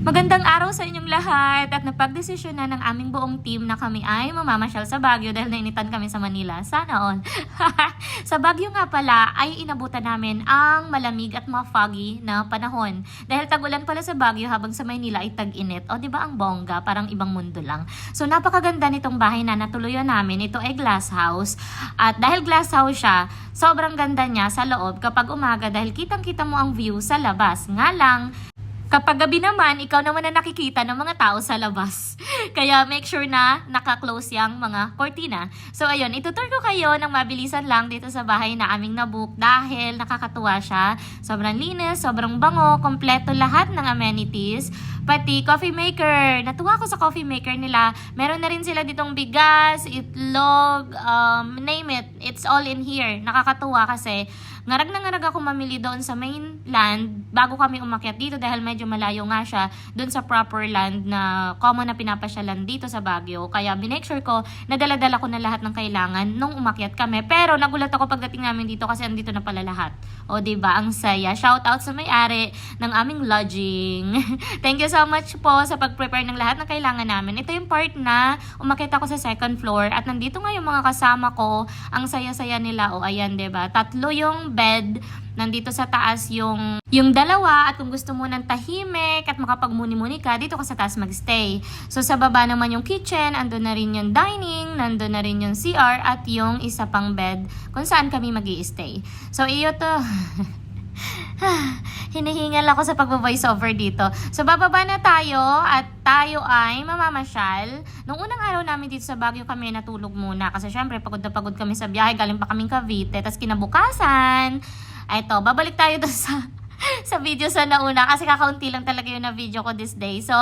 Magandang araw sa inyong lahat at napagdesisyon na ng aming buong team na kami ay mamamasyal sa Baguio dahil nainitan kami sa Manila. Sana all. Sa Baguio nga pala ay inabutan namin ang malamig at foggy na panahon. Dahil tag-ulan pala sa Baguio habang sa Maynila ay tag-init. O diba ang bongga? Parang ibang mundo lang. So napakaganda nitong bahay na natuluyan namin. Ito ay glass house. At dahil glass house siya, sobrang ganda niya sa loob kapag umaga dahil kitang-kita mo ang view sa labas. Nga lang, kapag gabi naman, ikaw naman na nakikita ng mga tao sa labas. Kaya make sure na naka-close yung mga kortina. So ayun, itutur ko kayo ng mabilisan lang dito sa bahay na aming nabook dahil nakakatuwa siya. Sobrang linis, sobrang bango, kompleto lahat ng amenities. Pati coffee maker. Natuwa ko sa coffee maker nila. Meron na rin sila ditong bigas, itlog, name it. It's all in here. Nakakatuwa kasi ngarag na ngarag ako mamili doon sa mainland bago kami umakyat dito dahil medyo malayo nga siya doon sa proper land na common na pinapasyalan dito sa Baguio. Kaya binake sure ko na dala-dala ko na lahat ng kailangan nung umakyat kami. Pero nagulat ako pagdating namin dito kasi andito na pala lahat. O diba, ang saya. Shout out sa may-ari ng aming lodging. Thank you so much po sa pag-prepare ng lahat ng kailangan namin. Ito yung part na umakyat ako sa second floor at nandito nga yung mga kasama ko. Ang saya-saya nila. O ayan, diba? Tatlo yung bed. Nandito sa taas yung dalawa at kung gusto mo ng tahimik at makapagmuni-muni ka, dito ka sa taas magstay. So sa baba naman yung kitchen, andun na rin yung dining, nandun na rin yung CR at yung isa pang bed kung saan kami mag-i-stay. So iyo to. Hinihingal ako sa pag-voice over dito. So bababa na tayo at tayo ay mamamasyal. Nung unang araw namin dito sa Baguio kami natulog muna kasi syempre pagod na pagod kami sa biyahe, galing pa kaming Cavite. Tapos kinabukasan, eto, babalik tayo doon sa video sa nauna kasi kakaunti lang talaga yung na video ko this day. So,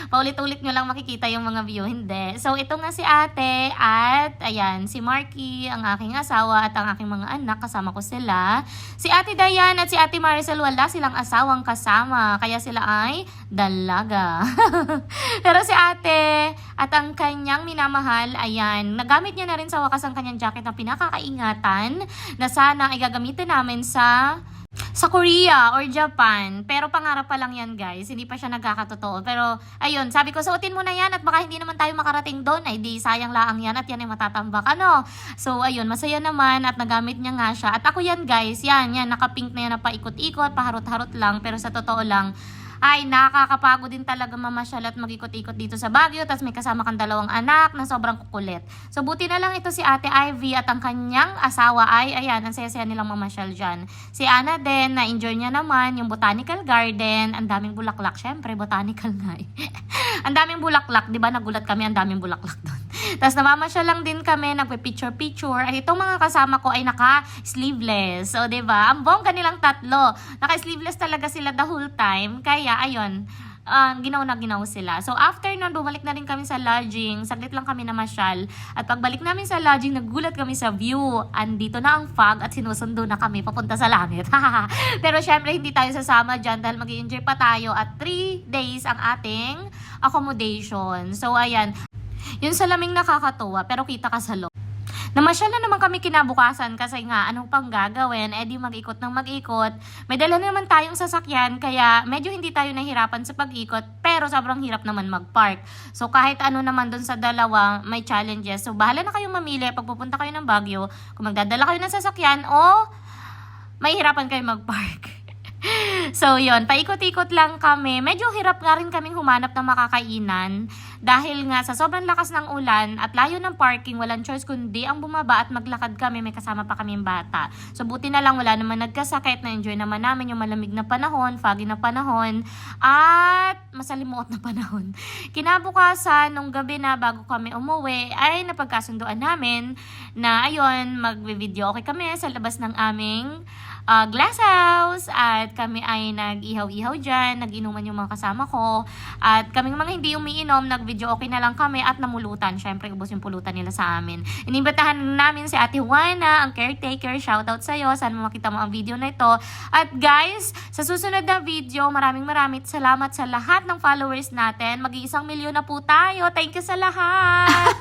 paulit-ulit nyo lang makikita yung mga view. Hindi. So, ito nga si ate at ayan, si Marky, ang aking asawa at ang aking mga anak. Kasama ko sila. Si ate Diane at si ate Maricel wala silang asawang kasama. Kaya sila ay dalaga. Pero si ate at ang kanyang minamahal, ayan, nagamit niya na rin sa wakas ang kanyang jacket na pinakakaingatan na sana ay gagamitin namin sa Korea or Japan. Pero pangarap pa lang yan guys. Hindi pa siya nagkakatotoo. Pero ayun, sabi ko suotin mo na yan at baka hindi naman tayo makarating doon. Ay di sayang laang yan at yan ay matatambak. Ano? So ayun, masaya naman at nagamit niya nga siya. At ako yan guys, yan, nakapink na yan na paikot-ikot, paharot-harot lang. Pero sa totoo lang, ay nakakapagod din talaga mamasyal at mag-ikot-ikot dito sa Baguio. Tapos may kasama kang dalawang anak na sobrang kukulit. So buti na lang ito si Ate Ivy at ang kanyang asawa ay ayan, ang saya-saya nilang mamasyal dyan. Si Ana din, na-enjoy niya naman yung botanical garden. Ang daming bulaklak. Syempre, botanical nga eh. Ang daming bulaklak. Diba nagulat kami, ang daming bulaklak doon. Tapos namamasyal lang din kami, nagpe-picture-picture. At itong mga kasama ko ay naka-sleeveless. So diba, ang bongga nilang tatlo. Naka-sleeveless talaga sila the whole time. Kaya ayun, ginaw na ginaw sila. So after nun, bumalik na rin kami sa lodging. Saglit lang kami namasyal. At pagbalik namin sa lodging, nagulat kami sa view. Andito na ang fog at sinusundo na kami papunta sa langit. Pero syempre, hindi tayo sasama dyan dahil mag-i-enjoy pa tayo. At 3 days ang ating accommodation. So ayan, yung salaming nakakatuwa pero kita ka sa loob. Namasyal na naman kami kinabukasan kasi nga anong pang gagawin, di mag-ikot ng mag-ikot. May dala naman tayong sasakyan kaya medyo hindi tayo nahirapan sa pag-ikot pero sobrang hirap naman mag-park. So kahit ano naman dun sa dalawa may challenges. So bahala na kayong mamili pag pupunta kayo ng Baguio kung magdadala kayo ng sasakyan o mahihirapan kayo mag-park. So yun, paikot-ikot lang kami. Medyo hirap nga rin kaming humanap ng makakainan dahil nga sa sobrang lakas ng ulan at layo ng parking, walang choice kundi ang bumaba at maglakad kami. May kasama pa kaming bata. So buti na lang wala naman nagkasakit, na-enjoy naman namin yung malamig na panahon, foggy na panahon at masalimuot na panahon. Kinabukasan, nung gabi na bago kami umuwi, ay napagkasunduan namin na ayun, mag-video okay kami sa labas ng aming glass house at kami ay nag-ihaw-ihaw dyan, nag-inuman yung mga kasama ko at kaming mga hindi umiinom, nag-video okay na lang kami at namulutan. Syempre, ubos yung pulutan nila sa amin. Inimbitahan namin si Ate Juana, ang caretaker. Shoutout sa'yo. Sana makita mo ang video na ito. At guys, sa susunod na video, maraming salamat sa lahat ng followers natin. Mag-1 milyon na po tayo. Thank you sa lahat!